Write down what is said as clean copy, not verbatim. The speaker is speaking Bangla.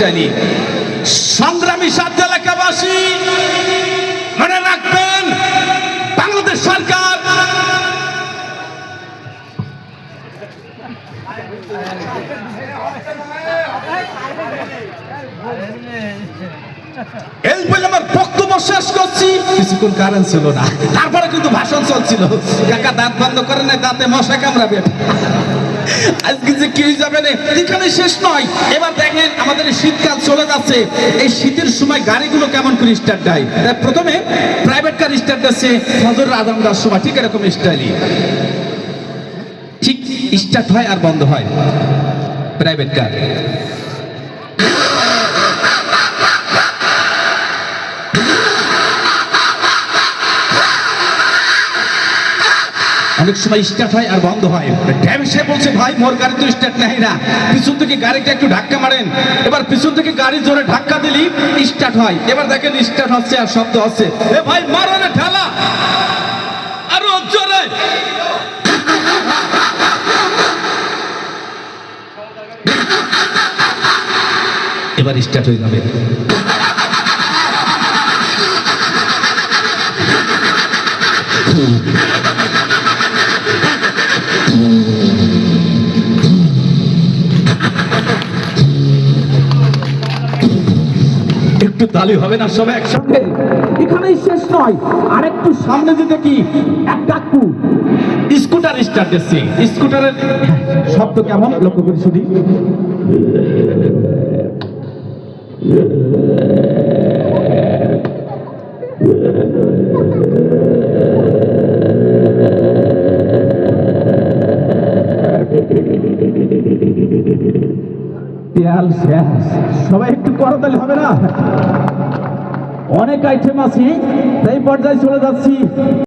স্টাইলি। সংগ্রামী সাত এলাকাবাসী মনে রাখবেন, বাংলাদেশ সরকার এই বলে আমার বক্তব্য শেষ করছি। কিছুক্ষণ কারেন্ট ছিল না, তারপরে কিন্তু ভাষণ চলছিল। কাকা দাঁত বন্ধ করে না, দাঁতে মশা কামড়াবে। আজকে যে কি যাবে না, এখানে শেষ নয়। এবার দেখেন, আমাদের শীতকাল চলে যাচ্ছে। এই শীতের সময় গাড়িগুলো কেমন করে স্টার্ট দেয়? প্রথমে প্রাইভেট কার স্টার্ট দিচ্ছে ফজরের আজান দেওয়ার সময়, ঠিক এরকম স্টাইলি ঠিক স্টার্ট হয় আর বন্ধ হয় প্রাইভেট কার। অনেক সময় স্টার্ট হয় আর বন্ধ হয়। ড্রাইভার সাহেব বলছে, ভাই মোর গাড়ি তো স্টার্ট নেয় না, পিছন থেকে গাড়িটা একটু ধাক্কা মারেন। এবার পিছন থেকে গাড়ি জোরে ধাক্কা দিলি স্টার্ট হয়। এবার দেখেন স্টার্ট হচ্ছে আর শব্দ হচ্ছে, এ ভাই মারো না ঠেলা, আরো জোরে। এবার স্টার্ট হয়ে যাবে। একটু তালি হবে না সবাই একসঙ্গে? এখানেই শেষ নয়, আরেকটু সামনে যে দেখি একটা স্কুটার স্টার্ট দিচ্ছে। স্কুটারের শব্দ কেমন লক্ষ্য করি শুনি। তেল শেষ, সবাই একটু করতালি হবে না? অনেক আইটেম আছে, এই পর্যায়ে চলে যাচ্ছি।